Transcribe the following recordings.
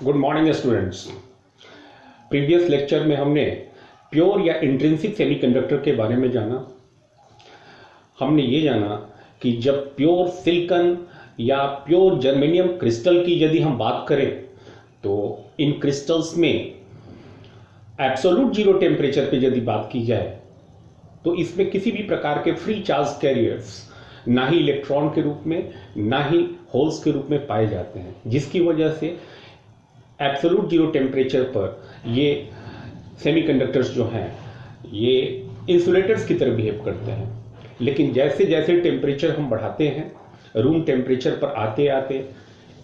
Good morning students. Previous lecture में हमने pure या इंट्रिंसिक सेमीकंडक्टर के बारे में जाना। हमने ये जाना कि जब प्योर सिलिकॉन या प्योर जर्मेनियम क्रिस्टल की यदि हम बात करें तो इन क्रिस्टल्स में एब्सोल्यूट जीरो टेम्परेचर पे यदि बात की जाए तो इसमें किसी भी प्रकार के फ्री चार्ज कैरियर्स ना ही इलेक्ट्रॉन के रूप में ना ही होल्स के रूप में पाए जाते हैं, जिसकी वजह से एब्सोल्यूट जीरो टेम्परेचर पर ये सेमीकंडक्टर्स जो हैं ये इंसुलेटर्स की तरह बिहेव करते हैं। लेकिन जैसे जैसे टेम्परेचर हम बढ़ाते हैं, रूम टेम्परेचर पर आते आते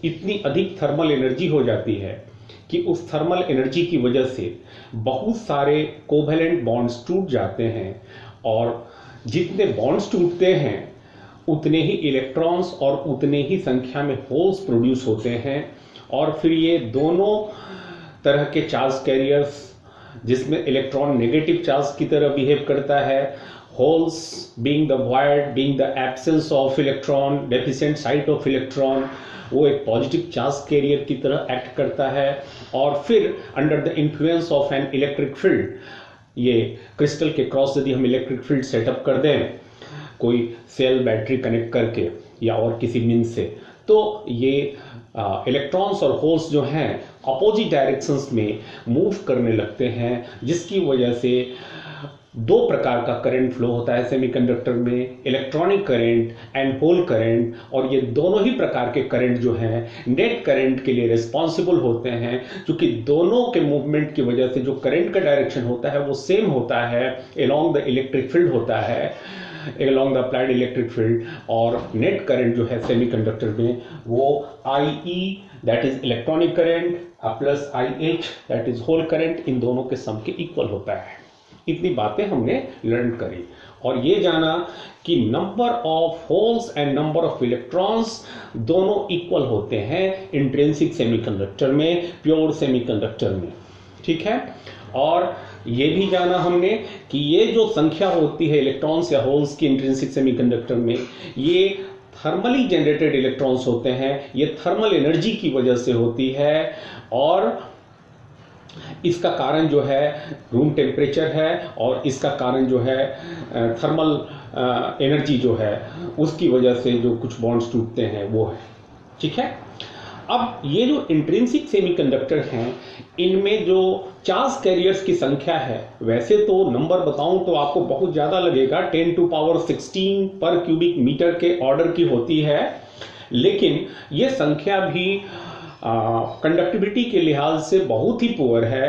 इतनी अधिक थर्मल एनर्जी हो जाती है कि उस थर्मल एनर्जी की वजह से बहुत सारे कोवैलेंट बॉन्ड्स टूट जाते हैं और जितने बॉन्ड्स टूटते हैं उतने ही इलेक्ट्रॉन्स और उतने ही संख्या में होल्स प्रोड्यूस होते हैं और फिर ये दोनों तरह के चार्ज कैरियर्स जिसमें इलेक्ट्रॉन नेगेटिव चार्ज की तरह बिहेव करता है, holes being the void being the absence of electron, deficient site of electron, वो एक पॉजिटिव चार्ज कैरियर की तरह एक्ट करता है। और फिर under the influence of an electric field, ये क्रिस्टल के क्रॉस यदि हम इलेक्ट्रिक फील्ड सेटअप कर दें कोई सेल बैटरी कनेक्ट करके या और किसी मीन्स से, तो ये इलेक्ट्रॉन्स और होल्स जो हैं अपोजिट डायरेक्शंस में मूव करने लगते हैं, जिसकी वजह से दो प्रकार का करंट फ्लो होता है सेमीकंडक्टर में, electronic current and hole current. और ये दोनों ही प्रकार के करंट जो हैं नेट करंट के लिए रिस्पॉन्सिबल होते हैं, क्योंकि दोनों के मूवमेंट की वजह से जो करंट का डायरेक्शन होता है वो सेम होता है, अलोंग द इलेक्ट्रिक फील्ड होता है, along the applied electric field। और नेट करंट जो है सेमीकंडक्टर में वो IE that is electronic current plus IH that is whole current, इन दोनों के सम के इक्वल होता है। इतनी बातें हमने लर्न करी और ये जाना कि number of holes and number of electrons दोनों इक्वल होते हैं इंट्रिंसिक सेमीकंडक्टर में, प्योर सेमीकंडक्टर में, ठीक है। और ये भी जाना हमने कि ये जो संख्या होती है इलेक्ट्रॉन्स या होल्स की इंट्रिंसिक सेमीकंडक्टर में, ये थर्मली जनरेटेड इलेक्ट्रॉन्स होते हैं, ये थर्मल एनर्जी की वजह से होती है और इसका कारण जो है रूम टेम्परेचर है और इसका कारण जो है थर्मल एनर्जी जो है उसकी वजह से जो कुछ बॉन्ड्स टूटते हैं वो है, ठीक है। अब ये जो इंट्रिंसिक सेमीकंडक्टर हैं इनमें जो चार्ज कैरियर्स की संख्या है, वैसे तो नंबर बताऊं तो आपको बहुत ज़्यादा लगेगा, 10⁻16 पर क्यूबिक मीटर के ऑर्डर की होती है, लेकिन ये संख्या भी कंडक्टिविटी के लिहाज से बहुत ही पुअर है।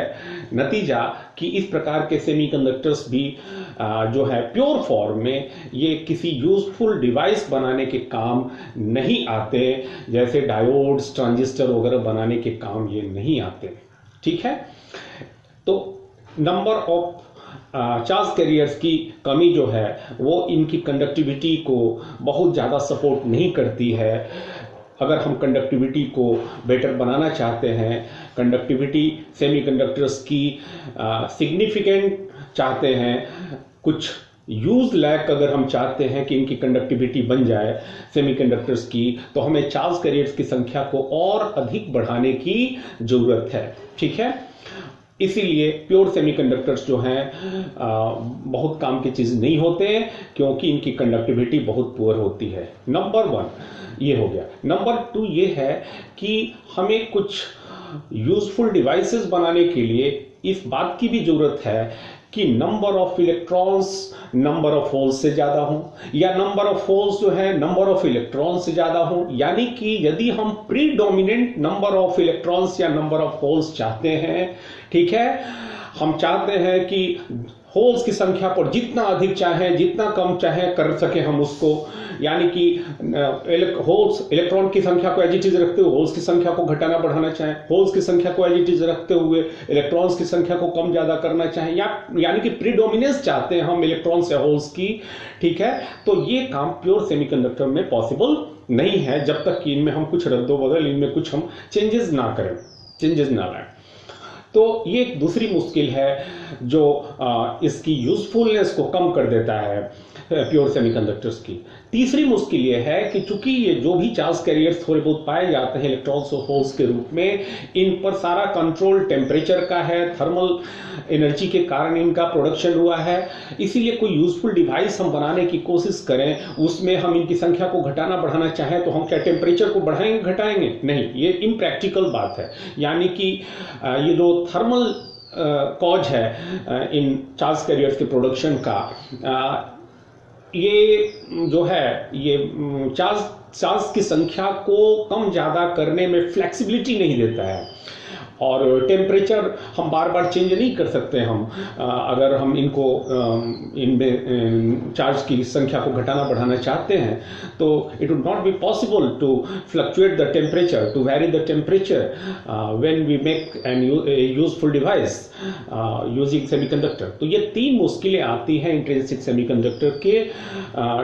नतीजा कि इस प्रकार के सेमीकंडक्टर्स भी जो है प्योर फॉर्म में ये किसी यूजफुल डिवाइस बनाने के काम नहीं आते, जैसे डायोड्स ट्रांजिस्टर वगैरह बनाने के काम ये नहीं आते, ठीक है। तो नंबर ऑफ चार्ज कैरियर्स की कमी जो है वो इनकी कंडक्टिविटी को बहुत ज़्यादा सपोर्ट नहीं करती है। अगर हम कंडक्टिविटी को बेटर बनाना चाहते हैं, कंडक्टिविटी सेमीकंडक्टर्स की सिग्निफिकेंट चाहते हैं, कुछ यूज लैक अगर हम चाहते हैं कि इनकी कंडक्टिविटी बन जाए सेमीकंडक्टर्स की, तो हमें चार्ज कैरियर्स की संख्या को और अधिक बढ़ाने की ज़रूरत है, ठीक है। इसीलिए प्योर सेमीकंडक्टर्स जो हैं बहुत काम की चीज़ नहीं होते क्योंकि इनकी कंडक्टिविटी बहुत पुअर होती है। नंबर 1 ये हो गया। नंबर 2 ये है कि हमें कुछ यूजफुल डिवाइसेस बनाने के लिए इस बात की भी ज़रूरत है कि number of electrons number of holes से ज़्यादा हों या नंबर ऑफ होल्स जो है नंबर ऑफ इलेक्ट्रॉन्स से ज़्यादा हों। यानी कि यदि हम प्रीडोमिनेंट नंबर ऑफ इलेक्ट्रॉन्स या नंबर ऑफ होल्स चाहते हैं, ठीक है, हम चाहते हैं कि होल्स की संख्या पर जितना अधिक चाहें जितना कम चाहें कर सकें हम उसको, यानी कि होल्स इलेक्ट्रॉन की संख्या को एज इट इज रखते हुए होल्स की संख्या को घटाना बढ़ाना चाहें, होल्स की संख्या को एज इट इज रखते हुए इलेक्ट्रॉन्स की संख्या को कम ज़्यादा करना चाहें, या यानी कि प्रीडोमिनेंस चाहते हैं हम इलेक्ट्रॉन्स या होल्स की, ठीक है। तो ये काम प्योर सेमीकंडक्टर में पॉसिबल नहीं है जब तक कि इनमें हम कुछ रद्दोबदल, इनमें कुछ हम चेंजेस ना करें, चेंजेस ना लाएं। तो ये एक दूसरी मुश्किल है जो इसकी यूजफुलनेस को कम कर देता है प्योर सेमीकंडक्टर्स की। तीसरी मुश्किल ये है कि चूंकि ये जो भी चार्ज कैरियर्स थोड़े बहुत पाए जाते हैं इलेक्ट्रॉन्स और होल्स के रूप में, इन पर सारा कंट्रोल टेम्परेचर का है, थर्मल एनर्जी के कारण इनका प्रोडक्शन हुआ है। इसीलिए कोई यूजफुल डिवाइस हम बनाने की कोशिश करें, उसमें हम इनकी संख्या को घटाना बढ़ाना चाहें तो हम क्या टेम्परेचर को बढ़ाएंगे घटाएंगे? नहीं, ये इम्प्रैक्टिकल बात है। यानी कि ये जो थर्मल कॉज है इन चार्ज कैरियर्स के प्रोडक्शन का, ये जो है ये चार्ज की संख्या को कम ज़्यादा करने में फ्लेक्सिबिलिटी नहीं देता है। और टेम्परेचर हम बार बार चेंज नहीं कर सकते हम, अगर हम इनको इनमें चार्ज की संख्या को घटाना बढ़ाना चाहते हैं तो it would not be possible to fluctuate the temperature, to vary the temperature when we make an useful device using semiconductor. तो ये तीन मुश्किलें आती हैं इंट्रिंसिक सेमीकंडक्टर के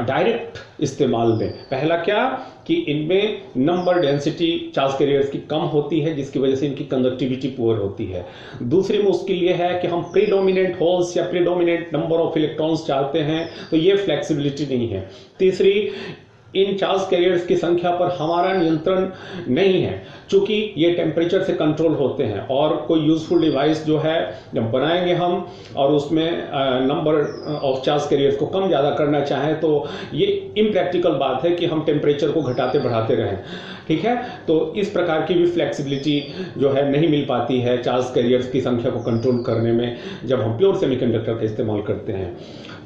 डायरेक्ट इस्तेमाल में। पहला क्या कि इनमें नंबर डेंसिटी चार्ज कैरियर्स की कम होती है जिसकी वजह से इनकी कंडक्टिविटी पुअर होती है। दूसरी मुश्किल ये है कि हम प्रीडोमिनेंट होल्स या प्रीडोमिनेंट नंबर ऑफ इलेक्ट्रॉन्स चाहते हैं तो ये फ्लेक्सिबिलिटी नहीं है। तीसरी, इन चार्ज कैरियर्स की संख्या पर हमारा नियंत्रण नहीं है, चूंकि ये टेम्परेचर से कंट्रोल होते हैं। और कोई यूजफुल डिवाइस जो है जब बनाएंगे हम और उसमें नंबर ऑफ चार्ज कैरियर्स को कम ज़्यादा करना चाहें तो ये इम्प्रैक्टिकल बात है कि हम टेम्परेचर को घटाते बढ़ाते रहें। ठीक है, तो इस प्रकार की भी फ्लेक्सिबिलिटी जो है नहीं मिल पाती है चार्ज कैरियर्स की संख्या को कंट्रोल करने में जब हम प्योर सेमीकंडक्टर का इस्तेमाल करते हैं।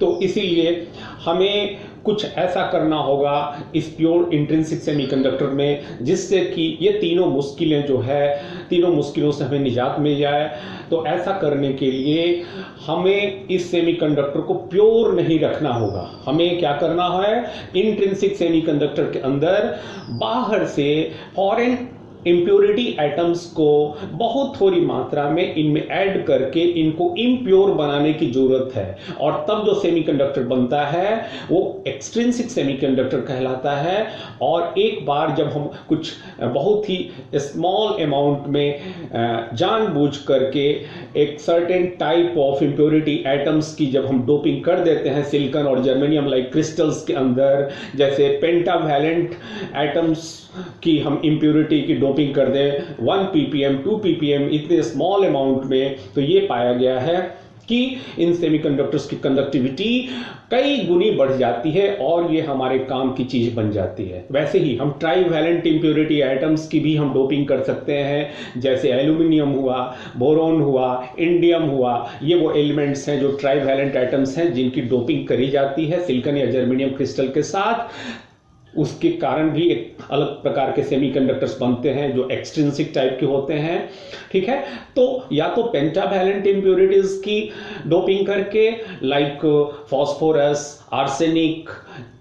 तो इसीलिए हमें कुछ ऐसा करना होगा इस प्योर इंट्रिंसिक सेमीकंडक्टर में जिससे कि ये तीनों मुश्किलें जो है, तीनों मुश्किलों से हमें निजात मिल जाए। तो ऐसा करने के लिए हमें इस सेमीकंडक्टर को प्योर नहीं रखना होगा। हमें क्या करना है, इंट्रिंसिक सेमीकंडक्टर के अंदर बाहर से फॉरेन इम्प्योरिटी एटम्स को बहुत थोड़ी मात्रा में इनमें ऐड करके इनको इम्प्योर बनाने की जरूरत है। और तब जो सेमीकंडक्टर बनता है वो एक्सट्रिंसिक सेमीकंडक्टर कहलाता है। और एक बार जब हम कुछ बहुत ही स्मॉल अमाउंट में जानबूझ करके एक certain type of impurity atoms की जब हम डोपिंग कर देते हैं सिलिकॉन और जर्मेनियम लाइक क्रिस्टल्स के अंदर, जैसे पेंटावैलेंट एटम्स की हम इम्प्योरिटी की डोपिंग कर दें 1 ppm 2 ppm इतने स्मॉल अमाउंट में, तो ये पाया गया है कि इन सेमीकंडक्टर्स की कंडक्टिविटी कई गुनी बढ़ जाती है और ये हमारे काम की चीज बन जाती है। वैसे ही हम ट्राईवैलेंट इम्प्योरिटी एटम्स की भी हम डोपिंग कर सकते हैं, जैसे एल्यूमिनियम हुआ, बोरोन हुआ, इंडियम हुआ। ये वो एलिमेंट्स हैं जो ट्राईवैलेंट एटम्स हैं जिनकी डोपिंग करी जाती है सिलिकॉन या जर्मेनियम क्रिस्टल के साथ। उसके कारण भी एक अलग प्रकार के सेमीकंडक्टर्स बनते हैं जो एक्सट्रिंसिक टाइप के होते हैं। ठीक है, तो या तो पेंटावैलेंट इम्प्योरिटीज की डोपिंग करके लाइक फॉस्फोरस, आर्सेनिक,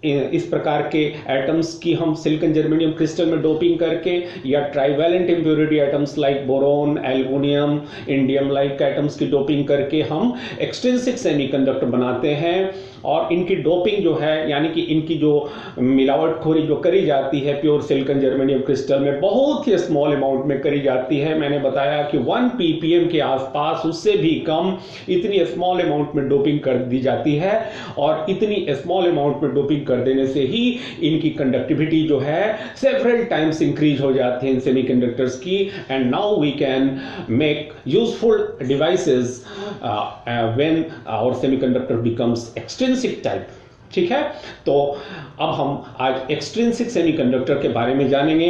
इस प्रकार के एटम्स की हम सिलिकॉन जर्मेनियम क्रिस्टल में डोपिंग करके, या trivalent impurity atoms like boron, aluminium, indium like atoms की डोपिंग करके हम एक्सट्रिंसिक सेमीकंडक्टर बनाते हैं। और इनकी डोपिंग जो है यानी कि इनकी जो मिलावटखोरी जो करी जाती है प्योर सिलिकॉन जर्मेनियम क्रिस्टल में बहुत ही स्मॉल अमाउंट में करी जाती है। मैंने बताया कि 1 ppm के आसपास, उससे भी कम, इतनी स्मॉल अमाउंट में डोपिंग कर दी जाती है। और इतनी स्मॉल अमाउंट में डोपिंग कर देने से ही इनकी कंडक्टिविटी जो है सेवरल टाइम्स इंक्रीज हो जाती है इन सेमीकंडक्टर्स की। And now we can make useful devices when our semiconductor becomes extrinsic type. ठीक है, तो अब हम आज एक्सट्रिंसिक सेमीकंडक्टर के बारे में जानेंगे,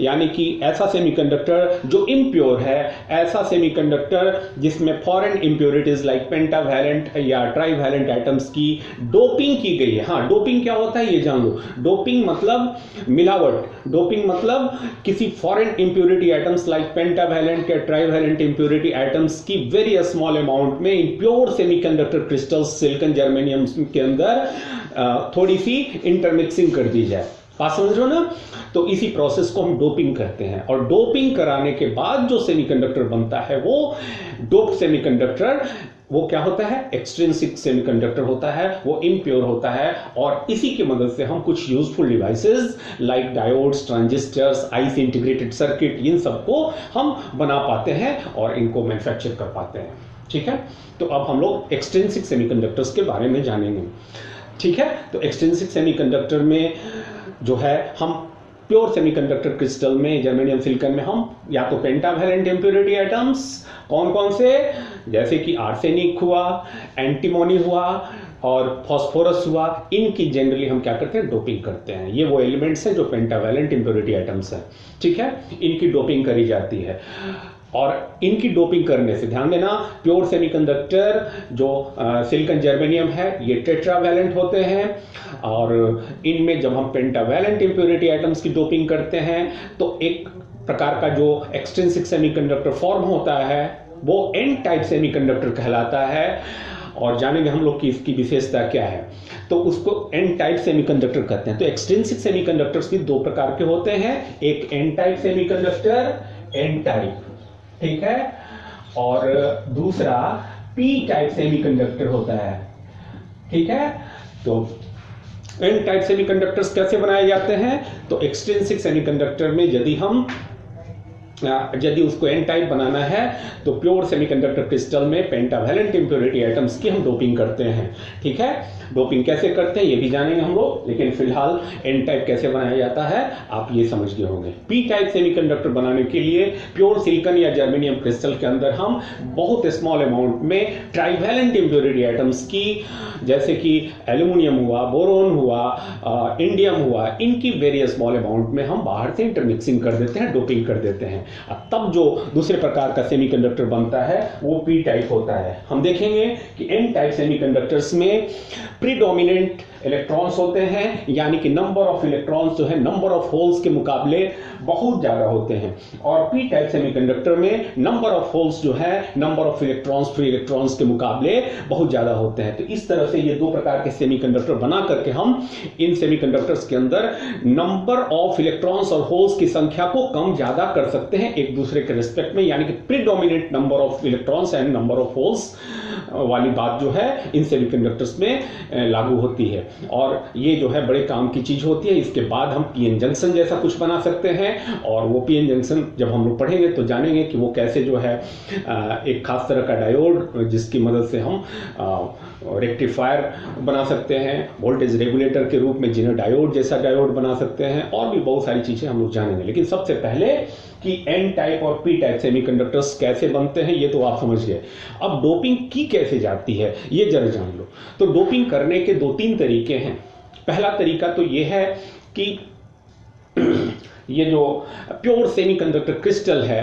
यानी कि ऐसा सेमीकंडक्टर जो इम्प्योर है, ऐसा सेमीकंडक्टर जिसमें फॉरेन इम्प्योरिटीज लाइक पेंटावैलेंट या ट्राईवैलेंट एटम्स की डोपिंग की गई है। हाँ, डोपिंग क्या होता है ये जान लो। डोपिंग मतलब मिलावट, डोपिंग मतलब किसी foreign impurity atoms like pentavalent या ट्राईवैलेंट इम्प्योरिटी एटम्स की वेरी स्मॉल अमाउंट में in pure semiconductor crystals silicon germanium के अंदर थोड़ी सी इंटरमिक्सिंग कर दी जाए। बात समझ रहे हो ना? तो इसी प्रोसेस को हम डोपिंग कहते हैं। और डोपिंग कराने के बाद जो सेमीकंडक्टर बनता है वो डोप सेमीकंडक्टर, वो क्या होता है, एक्सट्रिंसिक सेमीकंडक्टर होता है, वो इम्प्योर होता है। और इसी की मदद से हम कुछ useful devices like diodes, transistors, IC integrated circuit, इन सबको हम बना पाते हैं और इनको मैन्युफैक्चर कर पाते हैं। ठीक है, तो अब हम लोग एक्सट्रिंसिक सेमीकंडक्टर्स के बारे में जानेंगे। ठीक है। तो एक्सट्रिंसिक सेमीकंडक्टर में जो है हम प्योर सेमीकंडक्टर क्रिस्टल में, जर्मेनियम सिलिकॉन में हम या तो पेंटावैलेंट इम्प्योरिटी एटम्स, कौन कौन से, जैसे कि आर्सेनिक हुआ, एंटीमोनी हुआ और फास्फोरस हुआ, इनकी जनरली हम क्या करते हैं, डोपिंग करते हैं। ये वो एलिमेंट्स हैं जो पेंटावैलेंट इम्प्योरिटी एटम्स हैं, ठीक है। इनकी डोपिंग करी जाती है और इनकी डोपिंग करने से, ध्यान देना, प्योर सेमीकंडक्टर जो सिलिकॉन जर्मेनियम है ये टेट्रावैलेंट होते हैं और इनमें जब हम पेंटावैलेंट इम्प्योरिटी एटम्स की डोपिंग करते हैं तो एक प्रकार का जो एक्सट्रिंसिक सेमीकंडक्टर फॉर्म होता है वो एन टाइप सेमीकंडक्टर कहलाता है और जानेंगे हम लोग कि इसकी विशेषता क्या है। तो उसको एन टाइप सेमीकंडक्टर कहते हैं। तो एक्सट्रिंसिक सेमीकंडक्टर्स भी दो प्रकार के होते हैं, एक N type semiconductor, N type, ठीक है, और दूसरा पी टाइप सेमीकंडक्टर होता है, ठीक है। तो एन टाइप सेमीकंडक्टर्स कैसे बनाए जाते हैं, तो एक्सट्रिंसिक सेमीकंडक्टर में यदि उसको एन टाइप बनाना है तो प्योर सेमीकंडक्टर क्रिस्टल में पेंटावैलेंट इम्प्योरिटी एटम्स की हम डोपिंग करते हैं, ठीक है। डोपिंग कैसे करते हैं ये भी जानेंगे हम लोग, लेकिन फिलहाल एन टाइप कैसे बनाया जाता है आप ये समझ गए होंगे। पी टाइप सेमीकंडक्टर बनाने के लिए प्योर सिलिकॉन या जर्मेनियम क्रिस्टल के अंदर हम बहुत स्मॉल अमाउंट में ट्राइवैलेंट इम्प्योरिटी एटम्स की, जैसे कि एल्यूमिनियम हुआ, बोरोन हुआ, इंडियम हुआ, इनकी वेरियस स्मॉल अमाउंट में हम बाहर से इंटरमिक्सिंग कर देते हैं, डोपिंग कर देते हैं। तब जो दूसरे प्रकार का सेमीकंडक्टर बनता है वो पी टाइप होता है। हम देखेंगे कि एन टाइप सेमीकंडक्टर्स में प्रीडोमिनेंट इलेक्ट्रॉन्स होते हैं, यानी कि नंबर ऑफ इलेक्ट्रॉन्स जो है नंबर ऑफ होल्स के मुकाबले बहुत ज्यादा होते हैं, और पी टाइप सेमीकंडक्टर में नंबर ऑफ होल्स जो है number of electrons, free electrons के मुकाबले बहुत ज्यादा होते हैं। तो इस तरह से ये दो प्रकार के सेमीकंडक्टर बना करके हम इन सेमीकंडक्टर्स के अंदर नंबर ऑफ इलेक्ट्रॉन्स और होल्स की संख्या को कम ज्यादा कर सकते हैं एक दूसरे के रिस्पेक्ट में, यानी कि predominant number of electrons and number of holes वाली बात जो है इन सेमीकंडक्टर्स में लागू होती है और ये जो है बड़े काम की चीज होती है। इसके बाद हम पीएन जंक्शन जैसा कुछ बना सकते हैं और वो पीएन जंक्शन जब हम लोग पढ़ेंगे तो जानेंगे कि वो कैसे जो है एक खास तरह का डायोड जिसकी मदद से हम रेक्टिफायर बना सकते हैं, वोल्टेज रेगुलेटर के रूप में जिन्हें डायोड जैसा डायोड बना सकते हैं, और भी बहुत सारी चीजें हम लोग जानेंगे। लेकिन सबसे पहले कि एन टाइप और पी टाइप सेमीकंडक्टर्स कैसे बनते हैं ये तो आप समझ गए। अब डोपिंग की कैसे जाती है ये जरा जान लो। तो डोपिंग करने के दो तीन तरीके हैं। पहला तरीका तो ये है कि ये जो प्योर सेमीकंडक्टर क्रिस्टल है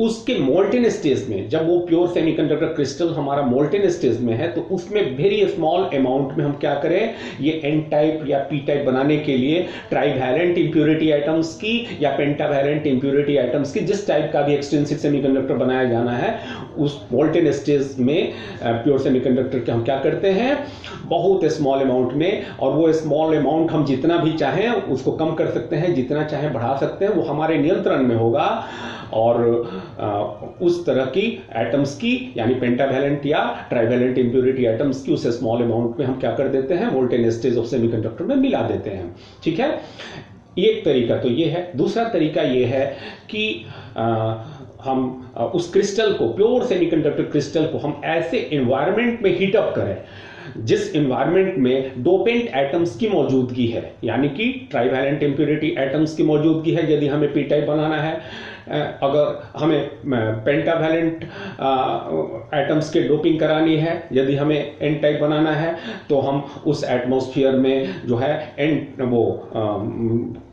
उसके मोल्टेन स्टेज में, जब वो प्योर सेमीकंडक्टर क्रिस्टल हमारा मोल्टेन स्टेज में है तो उसमें वेरी स्मॉल अमाउंट में हम क्या करें, ये एन टाइप या पी टाइप बनाने के लिए ट्राइवैलेंट इंप्योरिटी एटम्स की या पेंटावैलेंट इंप्योरिटी एटम्स की, जिस टाइप का भी एक्सट्रिंसिक सेमीकंडक्टर बनाया जाना है उस मोल्टेन स्टेज में प्योर सेमीकंडक्टर के हम क्या करते हैं, बहुत स्मॉल अमाउंट में, और वो स्मॉल अमाउंट हम जितना भी चाहें उसको कम कर सकते हैं, जितना चाहें बढ़ा सकते हैं, वो हमारे नियंत्रण में होगा। और उस तरह की एटम्स की यानी पेंटावैलेंट या ट्राइवैलेंट इंप्योरिटी एटम्स की उस स्मॉल अमाउंट में हम क्या कर देते हैं, वोल्टेज स्टेज ऑफ सेमीकंडक्टर में मिला देते हैं, ठीक है। एक तरीका तो ये है। दूसरा तरीका ये है कि हम उस क्रिस्टल को, प्योर सेमीकंडक्टर क्रिस्टल को हम ऐसे एनवायरनमेंट में हीट अप करें जिस एनवायरनमेंट में डोपेंट एटम्स की मौजूदगी है, यानी कि ट्राइवैलेंट इंप्योरिटी एटम्स की मौजूदगी है यदि हमें पी टाइप बनाना है। अगर हमें पेंटावैलेंट एटम्स के डोपिंग करानी है, यदि हमें एन टाइप बनाना है, तो हम उस एटमॉस्फेयर में जो है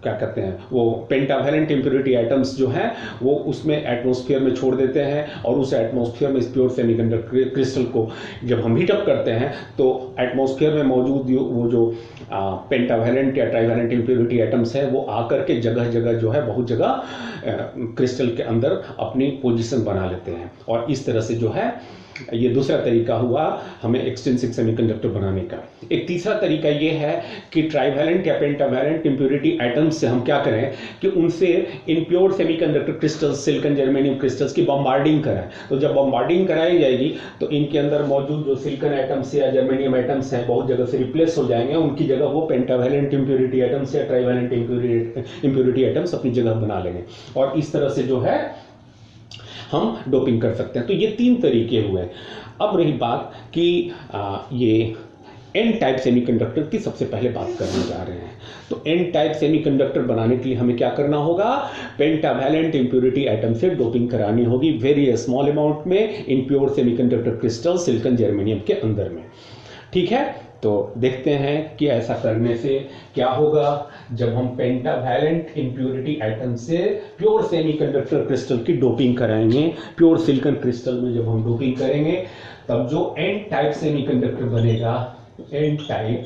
क्या कहते हैं, वो पेंटावैलेंट इंप्योरिटी एटम्स जो हैं वो उसमें एटमॉस्फेयर में छोड़ देते हैं, और उस एटमॉस्फेयर में इस प्योर सेमीकंडक्टर क्रिस्टल को जब हम हीटअप करते हैं तो एटमॉस्फेयर में मौजूद वो जो पेंटावैलेंट या ट्राइवैलेंट इंप्योरिटी एटम्स है वो आकर के जगह जगह जो है बहुत जगह क्रिस्टल के अंदर अपनी पोजीशन बना लेते हैं, और इस तरह से जो है ये दूसरा तरीका हुआ हमें एक्सट्रिंसिक सेमीकंडक्टर बनाने का। एक तीसरा तरीका ये है कि ट्राइवैलेंट या पेंटावैलेंट इंप्योरिटी एटम्स से हम क्या करें कि उनसे in pure semiconductor crystals, silicon germanium crystals की बम्बार्डिंग कराएं। तो जब बम्बार्डिंग कराई जाएगी तो इनके अंदर मौजूद जो सिलिकॉन एटम्स या जर्मेनियम एटम्स हैं बहुत जगह से रिप्लेस हो जाएंगे, उनकी जगह वो पेंटावैलेंट इंप्योरिटी एटम्स या ट्राइवैलेंट इंप्योरिटी एटम्स अपनी जगह बना लेंगे, और इस तरह से जो है हम डोपिंग कर सकते हैं। तो ये तीन तरीके हुए। अब रही बात कि ये एन टाइप सेमीकंडक्टर की सबसे पहले बात करने जा रहे हैं। तो एन टाइप सेमीकंडक्टर बनाने के लिए हमें क्या करना होगा, पेंटावैलेंट इंप्योरिटी एटम से डोपिंग करानी होगी वेरी स्मॉल अमाउंट में in pure semiconductor crystal silicon germanium के अंदर में। ठीक है, तो देखते हैं कि ऐसा करने से क्या होगा। जब हम पेंटावैलेंट इंप्योरिटी एटम से प्योर सेमीकंडक्टर क्रिस्टल की डोपिंग कराएंगे, प्योर सिलिकॉन क्रिस्टल में जब हम डोपिंग करेंगे, तब जो एन टाइप सेमीकंडक्टर बनेगा, N type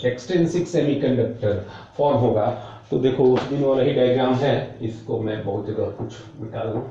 extrinsic semiconductor form होगा। तो देखो उस दिन वाला ही डायग्राम है, इसको मैं बहुत जगह कुछ मिटा दूं।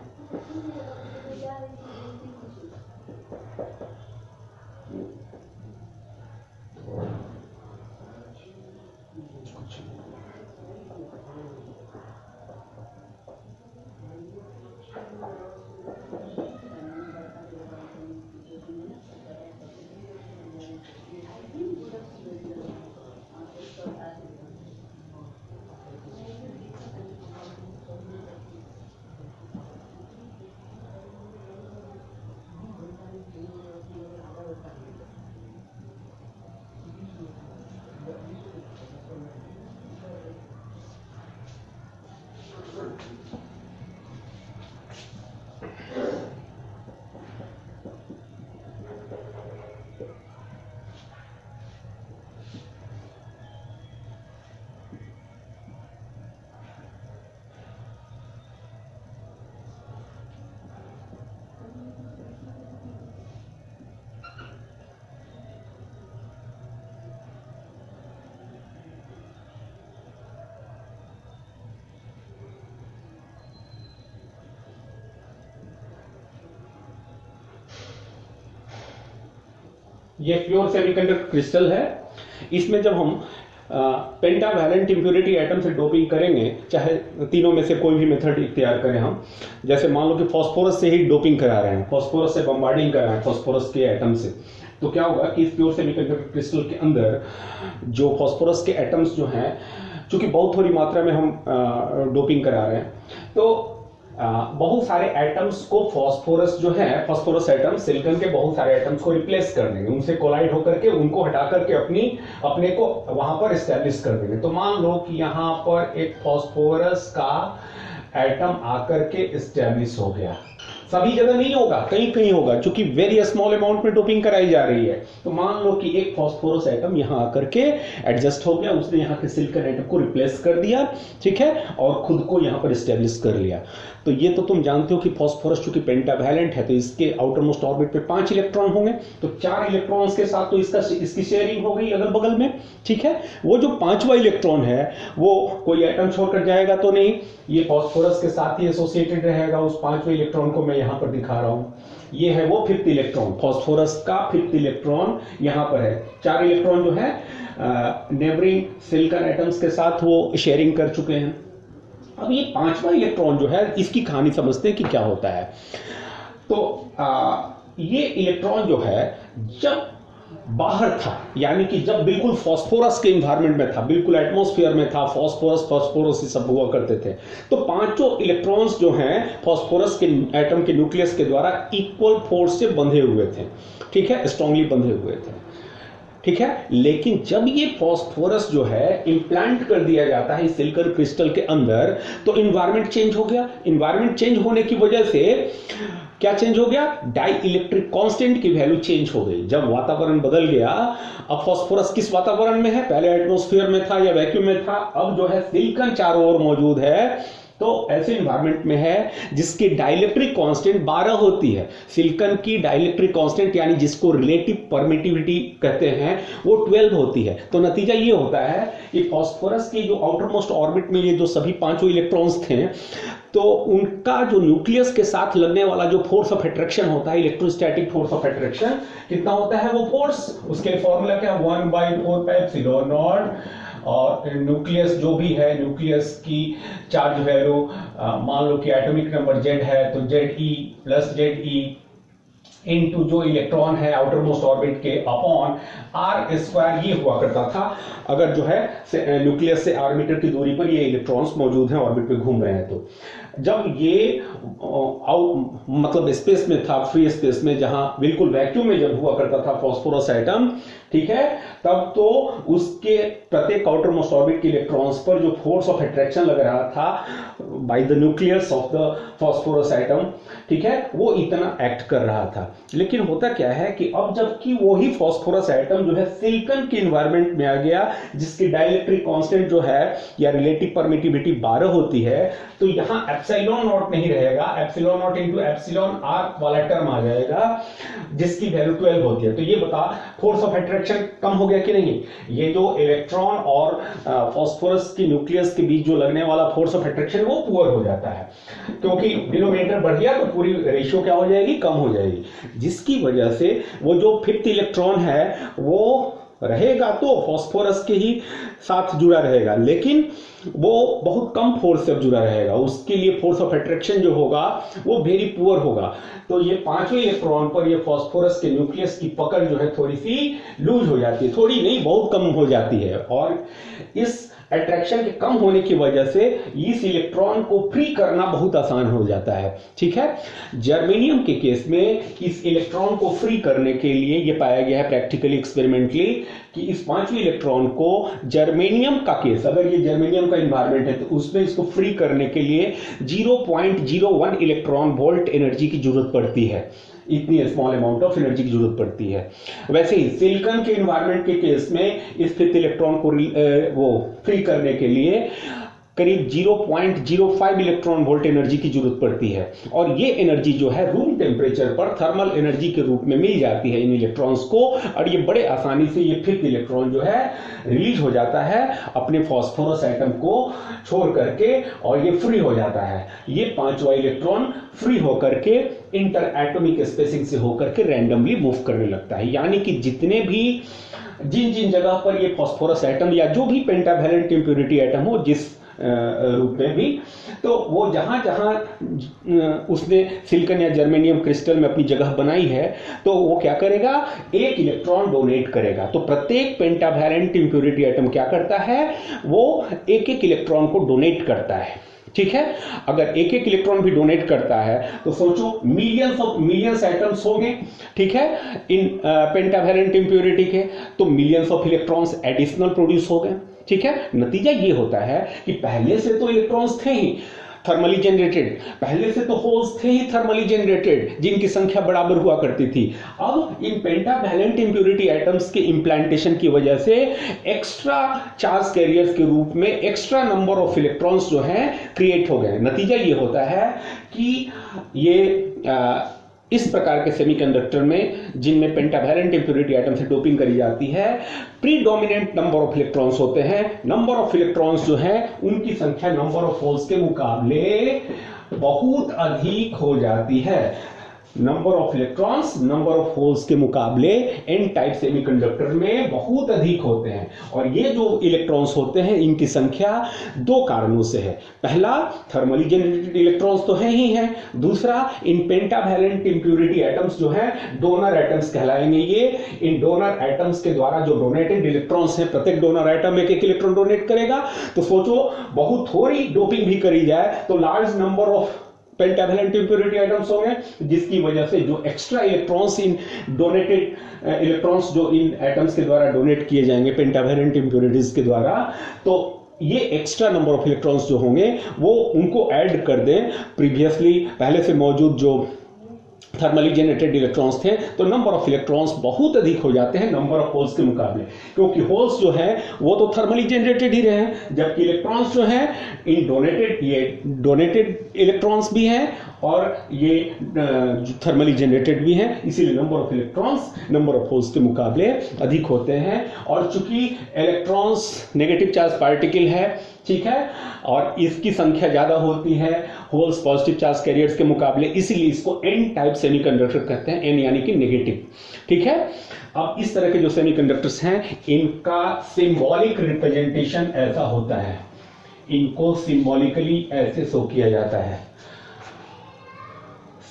ये प्योर सेमीकंडक्टर क्रिस्टल है। इसमें जब हम पेंटावैलेंट इंप्योरिटी एटम से डोपिंग करेंगे, चाहे तीनों में से कोई भी मेथड इख्तियार करें हम, जैसे मान लो कि फास्फोरस से ही डोपिंग करा रहे हैं, फास्फोरस से बम्बार्डिंग करा रहे हैं फास्फोरस के एटम से, तो क्या होगा कि इस प्योर सेमीकंडक्टर क्रिस्टल के अंदर जो फास्फोरस के एटम्स जो हैं, चूंकि बहुत थोड़ी मात्रा में हम डोपिंग करा रहे हैं, तो बहुत सारे एटम्स को फास्फोरस जो है, फास्फोरस एटम सिलिकॉन के बहुत सारे एटम्स को रिप्लेस कर देंगे, उनसे कोलाइड होकर के उनको हटा करके अपने को वहां पर एस्टेब्लिश कर देंगे। तो मान लो कि यहां पर एक फास्फोरस का एटम आकर के एस्टेब्लिश हो गया, सभी जगह नहीं होगा, कहीं कहीं होगा, क्योंकि वेरी स्मॉल अमाउंट में डोपिंग कराई जा रही है। तो मान लो कि एक फास्फोरस एटम यहां आकर के एडजस्ट हो गया, उसने यहां के सिलिकॉन एटम को रिप्लेस कर दिया, ठीक है, और खुद को यहां पर एस्टेब्लिश कर लिया। तो ये तो तुम जानते हो कि फास्फोरस चूंकि पेंटावैलेंट है, तो इसके आउटर मोस्ट ऑर्बिट पे 5 इलेक्ट्रॉन होंगे, तो 4 इलेक्ट्रॉन्स के साथ तो इसकी शेयरिंग हो गई अगल बगल में, ठीक है। वो जो 5वां इलेक्ट्रॉन है वो कोई एटम छोड़कर जाएगा तो नहीं, ये फास्फोरस के साथ ही एसोसिएटेड रहेगा। उस 5वें इलेक्ट्रॉन को मैं यहां पर दिखा रहा हूं, ये है वो 5th इलेक्ट्रॉन, फास्फोरस का 5th इलेक्ट्रॉन यहां पर है। 4 इलेक्ट्रॉन जो है नेबरिंग सिलिकॉन एटम्स के साथ वो शेयरिंग कर चुके हैं। अब ये 5वां इलेक्ट्रॉन जो है, इसकी कहानी समझते हैं कि क्या होता है। तो ये इलेक्ट्रॉन जो है जब बाहर था, यानी कि जब बिल्कुल फास्फोरस के एनवायरनमेंट में था, बिल्कुल एटमॉस्फेयर में था, फास्फोरस सब हुआ करते थे, तो 5 इलेक्ट्रॉन्स जो हैं फास्फोरस के एटम के न्यूक्लियस के द्वारा इक्वल फोर्स से बंधे हुए थे, ठीक है, स्ट्रांगली बंधे हुए थे, ठीक है। लेकिन जब ये फास्फोरस जो है इंप्लांट कर दिया जाता है सिलिकॉन क्रिस्टल के अंदर, तो एनवायरनमेंट चेंज हो गया। एनवायरनमेंट चेंज होने की वजह से क्या चेंज हो गया, डाई इलेक्ट्रिक कांस्टेंट की वैल्यू चेंज हो गई। जब वातावरण बदल गया, अब फास्फोरस किस वातावरण में है, पहले एटमॉस्फेयर में था या वैक्यूम में था, अब जो है सिलिकॉन चारों ओर मौजूद है। तो ऐसे एनवायरनमेंट में है जिसकी डाइलेक्ट्रिक कांस्टेंट 12 होती है। सिलिकॉन की डाइलेक्ट्रिक कांस्टेंट यानी जिसको रिलेटिव परमिटिविटी कहते हैं, वो 12 होती है। तो नतीजा ये होता है कि फास्फोरस की जो आउटर मोस्ट ऑर्बिट में ये जो सभी 5 इलेक्ट्रॉन्स थे, तो उनका जो न्यूक्लियस के साथ लगने वाला जो फोर्स ऑफ अट्रैक्शन होता है, इलेक्ट्रोस्टैटिक फोर्स ऑफ अट्रैक्शन, कितना होता है वो फोर्स, उसके फॉर्मूला क्या, 1/4πε0। और न्यूक्लियस जो भी है, न्यूक्लियस की चार्ज वैल्यू मान लो कि एटॉमिक नंबर Z है, तो Ze + Ze इनटू जो इलेक्ट्रॉन है आउटर मोस्ट ऑर्बिट के अपॉन आर स्क्वायर ये हुआ करता था अगर जो है न्यूक्लियस से आर मीटर की दूरी पर ये इलेक्ट्रॉन्स मौजूद हैं ऑर्बिट पे घूम रहे हैं। तो जब ये मतलब स्पेस में था, फ्री स्पेस में, जहां बिल्कुल वैक्यूम में जब हुआ करता था फॉस्फोरस एटम, ठीक है, तब तो उसके प्रत्येक आउटर मोस्ट ऑर्बिट के इलेक्ट्रॉन्स पर जो फोर्स ऑफ अट्रैक्शन लग रहा था by the nucleus of the phosphorus atom, ठीक है, वो इतना एक्ट कर रहा था। लेकिन होता क्या है कि अब जबकि वही फॉस्फोरस एटम जो है सिलिकॉन के एनवायरनमेंट में आ गया, जिसकी डाइलेक्ट्रिक कांस्टेंट जो है या रिलेटिव परमिटिविटी 12 होती है, तो यहां एप्सिलॉन नॉट नहीं रहेगा, epsilon naught into epsilon R वाला टर्म आ जाएगा जिसकी वैल्यू 12 होती है। तो ये बता फोर्स ऑफ अट्रैक्शन कम हो गया कि नहीं? ये जो इलेक्ट्रॉन और फास्फोरस की न्यूक्लियस के बीच जो लगने वाला फोर्स ऑफ अट्रैक्शन वो पुअर हो जाता है, क्योंकि डिनोमिनेटर बढ़ गया तो पूरी रेशियो क्या हो जाएगी? कम हो जाएगी, जिसकी वजह से वो जो फिफ्थ इलेक्ट्रॉन है वो रहेगा तो फास्फोरस के ही साथ जुड़ा रहेगा, लेकिन वो बहुत कम फोर्स से जुड़ा रहेगा, उसके लिए फोर्स ऑफ अट्रैक्शन जो होगा वो वेरी पुअर होगा। तो ये पांचवें इलेक्ट्रॉन पर ये फास्फोरस के न्यूक्लियस की पकड़ जो है थोड़ी सी लूज हो जाती है, थोड़ी नहीं बहुत कम हो जाती है, और इस अट्रैक्शन के कम होने की वजह से इस इलेक्ट्रॉन को फ्री करना बहुत आसान हो जाता है। ठीक है, जर्मेनियम के केस में इस इलेक्ट्रॉन को फ्री करने के लिए यह पाया गया है प्रैक्टिकली एक्सपेरिमेंटली कि इस पांचवें इलेक्ट्रॉन को जर्मेनियम का केस, अगर ये जर्मेनियम का एनवायरनमेंट है तो उसमें इसको फ्री करने के लिए 0.01 इलेक्ट्रॉन वोल्ट एनर्जी की जरूरत पड़ती है, इतनी स्मॉल अमाउंट ऑफ एनर्जी की जरूरत पड़ती है। वैसे ही सिलिकॉन के एनवायरनमेंट के केस में इस फिफ्थ इलेक्ट्रॉन को वो फ्री करने के लिए करीब 0.05 इलेक्ट्रॉन वोल्ट एनर्जी की जरूरत पड़ती है, और ये एनर्जी जो है रूम टेम्परेचर पर थर्मल एनर्जी के रूप में मिल जाती है इन इलेक्ट्रॉन्स को, और ये बड़े आसानी से ये फिफ्थ इलेक्ट्रॉन जो है रिलीज हो जाता है अपने फास्फोरस एटम को छोड़ करके, और ये फ्री हो जाता है। ये पांचवा इलेक्ट्रॉन फ्री होकर के इंटर एटॉमिक स्पेसिंग से होकर के रैंडमली मूव करने लगता है, यानी कि जितने भी जिन जिन जगह पर ये फास्फोरस एटम या जो भी पेंटावैलेंट इंप्योरिटी एटम हो जिस रूप में भी, तो वो जहां जहां उसने सिलिकॉन या जर्मेनियम क्रिस्टल में अपनी जगह बनाई है तो वो क्या करेगा? एक इलेक्ट्रॉन डोनेट करेगा। तो प्रत्येक पेंटावैलेंट इंप्योरिटी एटम क्या करता है? वो एक एक इलेक्ट्रॉन को डोनेट करता है। ठीक है, अगर एक एक इलेक्ट्रॉन भी डोनेट करता है तो सोचो मिलियंस एटम्स होंगे, ठीक है, इन पेंटावैलेंट इंप्योरिटी के, तो millions of electrons additional produce हो गए। ठीक है, नतीजा ये होता है कि पहले से तो इलेक्ट्रॉन्स थे ही थर्मली जनरेटेड, पहले से तो होल्स थे ही थर्मली जनरेटेड जिनकी संख्या बराबर हुआ करती थी। अब इन पेंटावैलेंट इंप्योरिटी एटम्स के इंप्लांटेशन की वजह से एक्स्ट्रा चार्ज कैरियर्स के रूप में एक्स्ट्रा नंबर ऑफ इलेक्ट्रॉन्स जो हैं क्रिएट हो गए। नतीजा ये होता है कि ये इस प्रकार के सेमीकंडक्टर में जिनमें पेंटावैलेंट इंप्योरिटी एटम से डोपिंग करी जाती है, प्रीडोमिनेंट नंबर ऑफ इलेक्ट्रॉन्स होते हैं। नंबर ऑफ इलेक्ट्रॉन्स जो है उनकी संख्या नंबर ऑफ होल्स के मुकाबले बहुत अधिक हो जाती है। Number of electrons number of holes के मुकाबले एन टाइप सेमीकंडक्टर में बहुत अधिक होते हैं, और ये जो इलेक्ट्रॉन्स होते हैं इनकी संख्या दो कारणों से है। पहला, थर्मली जनरेटेड इलेक्ट्रॉन्स तो है ही हैं, दूसरा इन पेंटावैलेंट इंप्योरिटी एटम्स जो हैं डोनर एटम्स कहलाएंगे। ये इन डोनर एटम्स के द्वारा जो डोनेटेड इलेक्ट्रॉन्स हैं, प्रत्येक डोनर एटम एक एक इलेक्ट्रॉन डोनेट करेगा, तो सोचो बहुत थोड़ी डोपिंग भी करी जाए तो large number of pentavalent impurity atoms होंगे, जिसकी वजह से जो extra electrons in donated electrons जो इन एटम्स के द्वारा डोनेट किए जाएंगे पेंटावैलेंट इंप्योरिटीज के द्वारा, तो ये एक्स्ट्रा नंबर ऑफ इलेक्ट्रॉन्स जो होंगे वो उनको ऐड कर दें प्रीवियसली पहले से मौजूद जो थर्मली जनरेटेड इलेक्ट्रॉन्स थे, तो नंबर ऑफ इलेक्ट्रॉन्स बहुत अधिक हो जाते हैं नंबर ऑफ होल्स के मुकाबले, क्योंकि होल्स जो है वो तो थर्मली जनरेटेड ही रहे, जबकि इलेक्ट्रॉन्स जो है इन डोनेटेड इलेक्ट्रॉन्स भी हैं और ये थर्मली जनरेटेड भी हैं, इसीलिए number of electrons number of holes के मुकाबले अधिक होते हैं। और चूंकि इलेक्ट्रॉन्स नेगेटिव चार्ज पार्टिकल है, ठीक है, और इसकी संख्या ज्यादा होती है होल्स पॉजिटिव चार्ज कैरियर्स के मुकाबले, इसीलिए इसको एन टाइप सेमीकंडक्टर कहते हैं, एन यानी कि नेगेटिव। ठीक है, अब इस तरह के जो सेमीकंडक्टर्स हैं इनका सिंबॉलिक रिप्रेजेंटेशन ऐसा होता है, इनको सिंबॉलिकली ऐसे शो किया जाता है।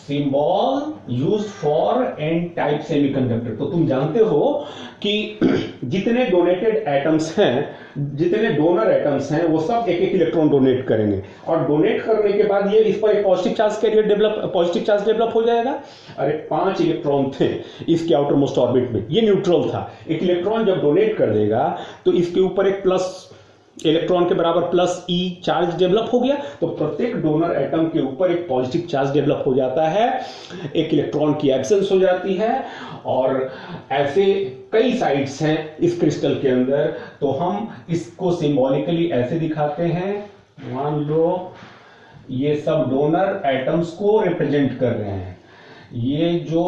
Symbol use for N type semiconductor. तो तुम जानते हो कि जितने डोनेटेड एटम्स हैं, जितने डोनर एटम्स हैं, वो सब एक एक इलेक्ट्रॉन डोनेट करेंगे, और डोनेट करने के बाद ये इस पर एक positive charge carrier positive charge develop हो जाएगा। अरे 5 इलेक्ट्रॉन थे इसके आउटर मोस्ट ऑर्बिट में, ये न्यूट्रल था। एक इलेक्ट्रॉन जब डोनेट कर देगा तो इसके ऊपर एक प्लस इलेक्ट्रॉन के बराबर प्लस ई चार्ज डेवलप हो गया, तो प्रत्येक डोनर एटम के ऊपर एक पॉजिटिव चार्ज डेवलप हो जाता है, एक इलेक्ट्रॉन की एब्सेंस हो जाती है। और ऐसे कई साइट्स हैं इस क्रिस्टल के अंदर, तो हम इसको सिंबॉलिकली ऐसे दिखाते हैं। मान लो ये सब डोनर एटम्स को रिप्रेजेंट कर रहे हैं, ये जो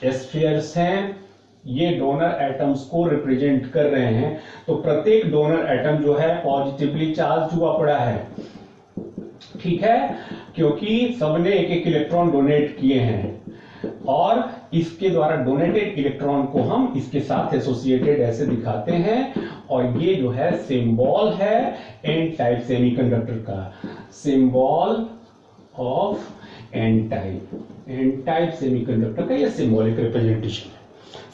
स्फीयर्स हैं ये डोनर एटम्स को रिप्रेजेंट कर रहे हैं। तो प्रत्येक डोनर एटम जो है पॉजिटिवली चार्ज हुआ पड़ा है, ठीक है, क्योंकि सबने एक एक इलेक्ट्रॉन डोनेट किए हैं, और इसके द्वारा डोनेटेड इलेक्ट्रॉन को हम इसके साथ एसोसिएटेड ऐसे दिखाते हैं। और ये जो है सिंबल है एन टाइप सेमीकंडक्टर का, symbol of N type semiconductor का ये सिंबॉलिक रिप्रेजेंटेशन है।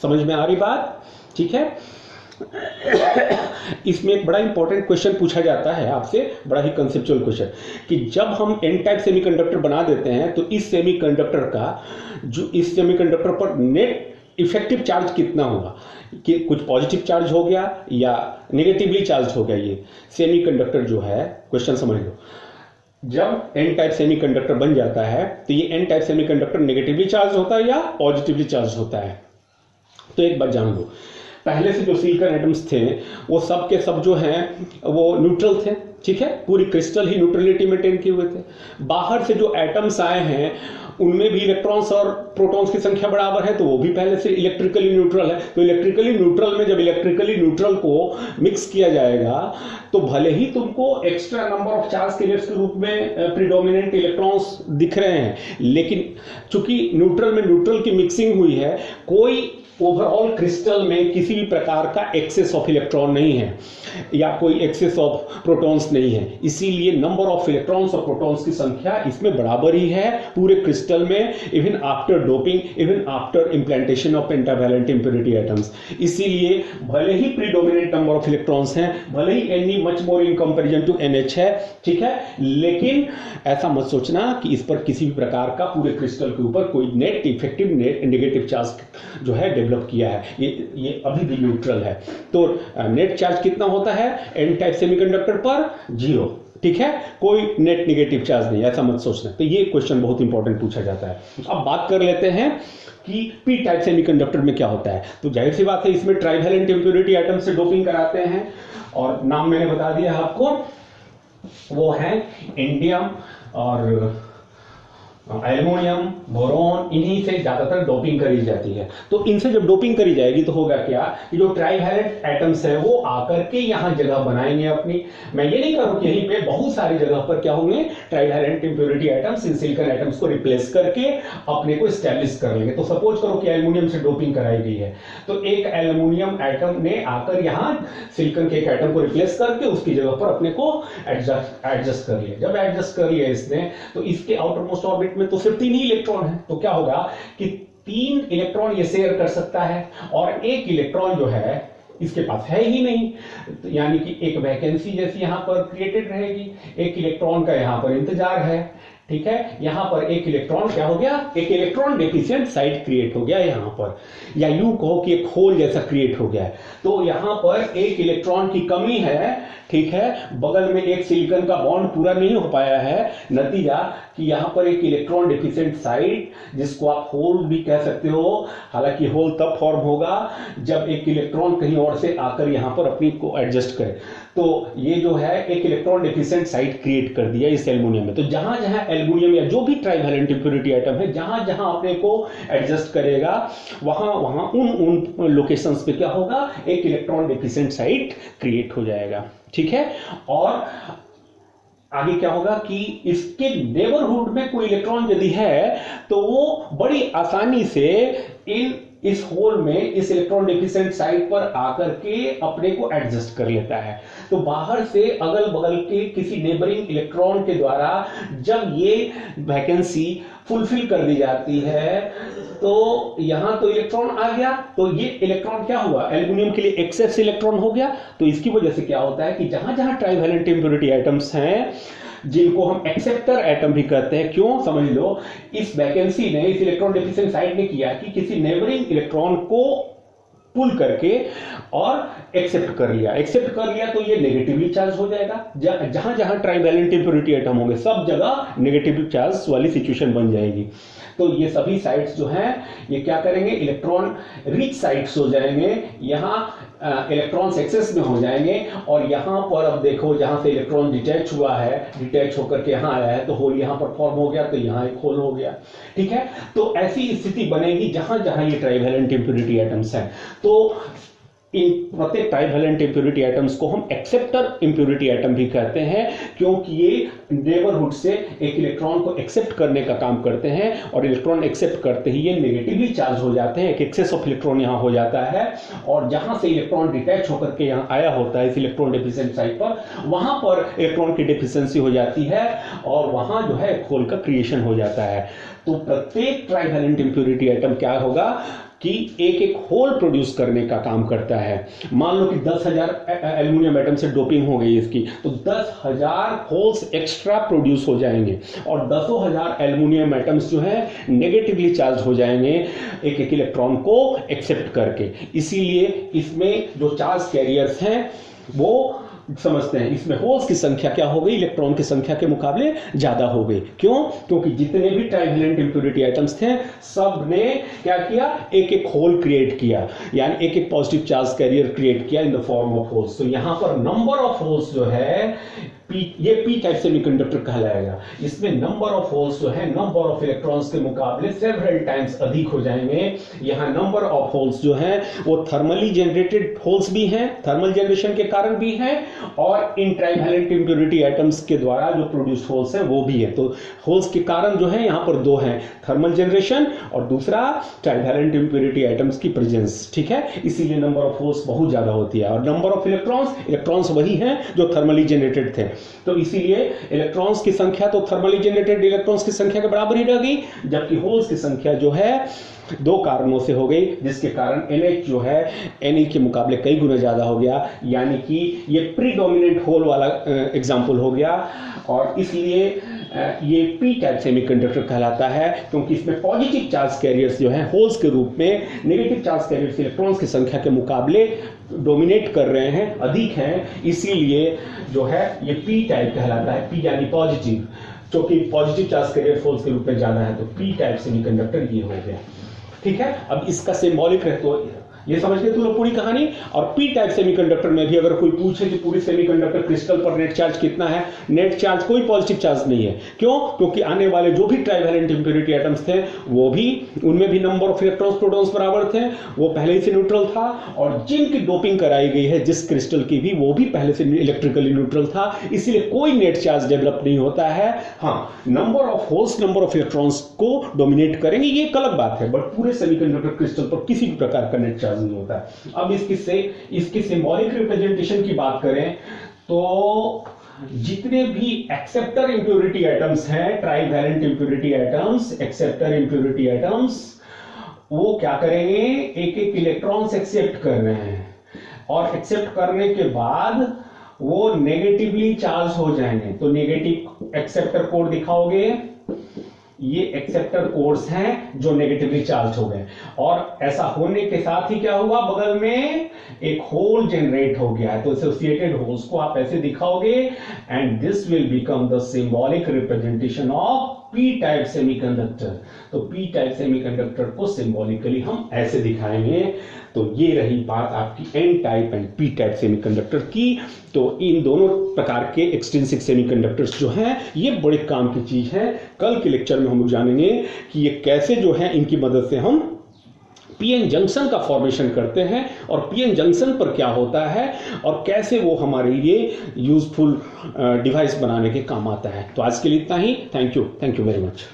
समझ में आ रही बात? ठीक है। इसमें एक बड़ा इंपॉर्टेंट क्वेश्चन पूछा जाता है आपसे, बड़ा ही कंसेप्चुअल क्वेश्चन, कि जब हम एन टाइप सेमीकंडक्टर बना देते हैं तो इस सेमीकंडक्टर का जो इस सेमीकंडक्टर पर नेट इफेक्टिव चार्ज कितना होगा, कि कुछ पॉजिटिव चार्ज हो गया या नेगेटिवली चार्ज हो गया। ये सेमीकंडक्टर जो है, क्वेश्चन समझ लो, जब एन टाइप सेमीकंडक्टर बन जाता है तो ये N type semiconductor negatively charge होता है या पॉजिटिवली चार्ज होता है। तो एक बात जान लो, पहले से जो सिलिकॉन एटम्स थे वो सब के सब जो हैं वो न्यूट्रल थे, ठीक है, पूरी क्रिस्टल ही न्यूट्रलिटी मेंटेन किए हुए थे। बाहर से जो एटम्स आए हैं उनमें भी इलेक्ट्रॉन्स और प्रोटॉन्स की संख्या बराबर है, तो वो भी पहले से इलेक्ट्रिकली न्यूट्रल है। तो इलेक्ट्रिकली न्यूट्रल में जब इलेक्ट्रिकली न्यूट्रल को मिक्स किया जाएगा तो भले ही तुमको extra number of charge carriers के रूप में प्रीडोमिनेंट इलेक्ट्रॉन्स दिख रहे हैं, लेकिन चूंकि न्यूट्रल में न्यूट्रल की मिक्सिंग हुई है, कोई ओवरऑल क्रिस्टल में किसी भी प्रकार का एक्सेस ऑफ इलेक्ट्रॉन नहीं है या कोई एक्सेस ऑफ प्रोटॉन्स नहीं है, इसीलिए नंबर ऑफ इलेक्ट्रॉन्स और प्रोटॉन्स की संख्या इसमें बराबर ही है पूरे क्रिस्टल में, even after doping, even after implantation of pentavalent impurity atoms. इसीलिए भले ही प्रीडोमिनेंट नंबर ऑफ इलेक्ट्रॉन्स हैं, भले ही Ni much more in comparison to NH है, ठीक है, लेकिन ऐसा मत सोचना कि इस पर किसी भी प्रकार का पूरे क्रिस्टल के ऊपर कोई नेट इफेक्टिव नेगेटिव चार्ज जो है डेवलप किया है। ये अभी भी न्यूट्रल है। तो नेट चार्ज कितना होता है एन टाइप सेमीकंडक्टर पर? 0, ठीक है, कोई नेट नेगेटिव चार्ज नहीं, ऐसा मत सोचना। तो ये क्वेश्चन बहुत इंपॉर्टेंट पूछा जाता है। अब बात कर लेते हैं कि पी टाइप सेमीकंडक्टर में क्या होता है। तो जाहिर सी बात है इसमें ट्राइवैलेंट इंप्योरिटी एटम से डोपिंग कराते हैं, और नाम मैंने बता दिया आपको, वो है इंडियम और एल्युमिनियम, बोरॉन, इन्हीं से ज्यादातर डोपिंग करी जाती है। तो इनसे जब डोपिंग करी जाएगी तो होगा क्या कि जो ट्राइवैलेंट एटम्स है वो आकर के यहां जगह बनाएंगे अपनी। मैं ये नहीं करूं कि यहीं पे बहुत सारी जगह पर क्या होंगे, ट्राइवैलेंट इंप्योरिटी एटम्स इन सिलिकॉन एटम्स को रिप्लेस करके अपने को एस्टैब्लिश कर लेंगे। तो सपोज करो कि एल्युमिनियम से डोपिंग कराई गई है, तो एक एल्युमिनियम एटम ने आकर यहां सिलिकॉन के एक एटम को रिप्लेस करके उसकी जगह पर अपने को एडजस्ट कर लिया। जब एडजस्ट कर लिया इसने, तो इसके आउटर मोस्ट ऑर्बिट में तो सिर्फ 3 ही इलेक्ट्रॉन है। तो क्या होगा कि 3 इलेक्ट्रॉन ये शेयर कर सकता है, और एक इलेक्ट्रॉन जो है इसके पास है ही नहीं, तो यानी कि एक वैकेंसी जैसी यहां पर क्रिएटेड रहेगी। एक इलेक्ट्रॉन का यहां पर इंतजार है, ठीक है, यहां पर एक इलेक्ट्रॉन क्या हो गया, एक इलेक्ट्रॉन डेफिशिएंट साइट क्रिएट हो गया यहां पर, या यूं कहो कि एक होल जैसा क्रिएट हो गया है। तो यहां पर एक इलेक्ट्रॉन की कमी है, ठीक है, बगल में एक सिलिकॉन का बॉन्ड पूरा नहीं हो पाया है, नतीजा कि यहां पर एक इलेक्ट्रॉन डेफिशिएंट साइट, जिसको आप होल भी कह सकते हो, हालांकि होल तब फॉर्म होगा जब एक इलेक्ट्रॉन कहीं और से आकर यहां पर अपनी को एडजस्ट करे। तो ये जो है एक इलेक्ट्रॉन डेफिशिएंट साइट क्रिएट कर दिया इस एल्युमिनियम में। तो जहां जहां एल्युमिनियम या जो भी ट्राइवैलेंट इंप्योरिटी एटम है जहां जहां अपने को एडजस्ट करेगा, वहां वहां उन लोकेशंस पे क्या होगा, एक इलेक्ट्रॉन डेफिशिएंट साइट क्रिएट हो जाएगा, ठीक है। और आगे क्या होगा कि इसके नेबरहुड में कोई इलेक्ट्रॉन यदि है तो वो बड़ी आसानी से इन इस होल में, इस इलेक्ट्रॉन डेफिशिएंट साइट पर आकर के अपने को एडजस्ट कर लेता है। तो बाहर से अगल बगल के किसी नेबरिंग इलेक्ट्रॉन के द्वारा जब ये वैकेंसी फुलफिल कर दी जाती है तो यहां तो इलेक्ट्रॉन आ गया, तो ये इलेक्ट्रॉन क्या हुआ, एल्यूमिनियम के लिए एक्सेस इलेक्ट्रॉन हो गया। तो इसकी वजह से क्या होता है कि जहां जहां ट्राइवैलेंट इंप्योरिटी आइटम्स हैं, जिनको हम एक्सेप्टर एटम भी कहते हैं, क्यों समझ लो, इस वैकेंसी ने, इस इलेक्ट्रॉन डेफिशिएंट साइट ने किया कि किसी नेबरिंग इलेक्ट्रॉन को पुल करके और एक्सेप्ट कर लिया तो ये नेगेटिवली चार्ज हो जाएगा। जहां जहां ट्राइवैलेंट इंप्योरिटी एटम होंगे सब जगह नेगेटिव चार्ज वाली सिचुएशन बन जाएगी। तो ये सभी साइट्स जो हैं ये क्या करेंगे, इलेक्ट्रॉन रिच साइट्स हो जाएंगे, यहाँ इलेक्ट्रॉन्स एक्सेस में हो जाएंगे। और यहाँ पर अब देखो, जहां से इलेक्ट्रॉन डिटैच हुआ है, डिटैच होकर के यहाँ आया है तो होल यहाँ पर फॉर्म हो गया, तो यहाँ एक होल हो गया। ठीक है, तो ऐसी स्थिति बनेगी जहां जहां ये ट्राइवैलेंट इंप्योरिटी एटम्स हैं। तो इन प्रत्येक ट्राइवैलेंट इंप्योरिटी एटम्स को हम एक्सेप्टर इंप्योरिटी एटम भी कहते हैं, क्योंकि ये नेबरहुड से एक इलेक्ट्रॉन को एक्सेप्ट करने का काम करते हैं और इलेक्ट्रॉन एक्सेप्ट करते ही ये नेगेटिवली चार्ज हो जाते हैं, एक एक्सेस ऑफ इलेक्ट्रॉन यहाँ हो जाता है। और जहां से इलेक्ट्रॉन डिटैच होकर के यहाँ आया होता है इस इलेक्ट्रॉन डेफिशिएंट साइट पर, वहां पर इलेक्ट्रॉन की डेफिशिएंसी हो जाती है और वहां जो है होल का क्रिएशन हो जाता है। तो प्रत्येक ट्राइवैलेंट इंप्योरिटी एटम क्या होगा कि एक एक होल प्रोड्यूस करने का काम करता है। मान लो कि 10,000 एल्यूमिनियम एटम से डोपिंग हो गई इसकी, तो 10,000 होल्स एक्स्ट्रा प्रोड्यूस हो जाएंगे और 10,000 एल्यूमिनियम एटम्स जो है नेगेटिवली चार्ज हो जाएंगे एक एक इलेक्ट्रॉन को एक्सेप्ट करके। इसीलिए इसमें जो चार्ज कैरियर्स हैं वो समझते हैं, इसमें होल्स की संख्या क्या हो गई, इलेक्ट्रॉन की संख्या के मुकाबले ज्यादा हो गई। क्यों? क्योंकि जितने भी ट्राइवैलेंट इंप्योरिटी आइटम्स थे सब ने क्या किया, एक एक होल क्रिएट किया, यानी एक एक पॉजिटिव चार्ज कैरियर क्रिएट किया in the form of holes. तो यहां पर नंबर ऑफ होल्स जो है ये पी टाइप सेमीकंडक्टर कहलाएगा। इसमें नंबर ऑफ होल्स जो है नंबर ऑफ इलेक्ट्रॉन्स के मुकाबले सेवरल टाइम्स अधिक हो जाएंगे। यहां नंबर ऑफ होल्स जो है वो थर्मली जनरेटेड होल्स भी हैं, थर्मल जनरेशन के कारण भी हैं, और इन ट्राइवैलेंट इंप्योरिटी एटम्स के द्वारा जो प्रोड्यूस्ड होल्स हैं वो भी है। तो होल्स के कारण जो है यहां पर दो हैं, थर्मल जनरेशन और दूसरा ट्राइवैलेंट इंप्योरिटी एटम्स की प्रेजेंस। ठीक है, इसीलिए नंबर ऑफ होल्स बहुत ज्यादा होती है। और नंबर ऑफ इलेक्ट्रॉन्स वही हैं जो थर्मली जनरेटेड थे, तो इसीलिए इलेक्ट्रॉन्स की संख्या तो थर्मली जनरेटेड इलेक्ट्रॉन्स की संख्या के बराबर ही रह गई, जबकि होल्स की संख्या जो है दो कारणों से हो गई, जिसके कारण NH जो है Ne के मुकाबले कई गुना ज्यादा हो गया, यानी कि ये प्रीडोमिनेंट होल वाला एग्जाम्पल हो गया। और इसलिए ये पी टाइप सेमीकंडक्टर कहलाता है, क्योंकि इसमें पॉजिटिव चार्ज कैरियर्स जो हैं होल्स के रूप में नेगेटिव चार्ज कैरियर्स इलेक्ट्रॉन्स की संख्या के मुकाबले डोमिनेट कर रहे हैं, अधिक हैं, इसीलिए जो है ये पी टाइप कहलाता है। पी यानी पॉजिटिव, क्योंकि पॉजिटिव चार्ज कैरियर होल्स के रूप में ज्यादा है, तो पी टाइप सेमीकंडक्टर ये हो गया। ठीक है, अब इसका सिंबॉलिक है तो ये समझ गए तुम लोग पूरी कहानी। और पी टाइप सेमीकंडक्टर में भी अगर कोई पूछे कि पूरी सेमीकंडक्टर क्रिस्टल पर नेट चार्ज कितना है, नेट चार्ज कोई पॉजिटिव चार्ज नहीं है। क्यों? क्योंकि आने वाले जो भी ट्राइवैलेंट इंप्योरिटी एटम्स थे वो भी, उनमें भी नंबर ऑफ इलेक्ट्रॉन्स प्रोटॉन्स बराबर थे, वो पहले ही से न्यूट्रल था, और जिनकी डोपिंग कराई गई है जिस क्रिस्टल की भी, वो भी पहले से इलेक्ट्रिकली न्यूट्रल था, इसलिए कोई नेट चार्ज डेवलप नहीं होता है। हाँ, number of holes number of electrons को डोमिनेट करेंगे, ये एक अलग बात है, बट पूरे सेमीकंडक्टर क्रिस्टल पर किसी भी प्रकार का नेट चार्ज नहीं होता है। अब इसकी सिंबॉलिक रिप्रेजेंटेशन की बात करें तो जितने भी एक्सेप्टर इंप्योरिटी एटम्स हैं, trivalent impurity atoms, acceptor impurity atoms, वो क्या करेंगे, एक एक इलेक्ट्रॉन्स एक्सेप्ट कर रहे हैं और एक्सेप्ट करने के बाद वो नेगेटिवली चार्ज हो जाएंगे। तो नेगेटिव एक्सेप्टर कोड दिखाओगे, ये एक्सेप्टर कोड्स हैं जो नेगेटिवली चार्ज हो गए, और ऐसा होने के साथ ही क्या हुआ, बगल में एक होल जनरेट हो गया है। तो एसोसिएटेड होल्स को आप ऐसे दिखाओगे, and this will become the symbolic representation of P type semiconductor. तो पी टाइप सेमीकंडक्टर को सिंबॉलिकली हम ऐसे दिखाएंगे। तो ये रही बात आपकी N type and P type semiconductor की। तो इन दोनों प्रकार के एक्सट्रिंसिक सेमीकंडक्टर्स जो हैं ये बड़े काम की चीज है। कल के लेक्चर में हम लोग जानेंगे कि ये कैसे जो है इनकी मदद से हम पीएन जंक्शन का फॉर्मेशन करते हैं, और पीएन जंक्शन पर क्या होता है और कैसे वो हमारे लिए यूजफुल डिवाइस बनाने के काम आता है। तो आज के लिए इतना ही। Thank you very much.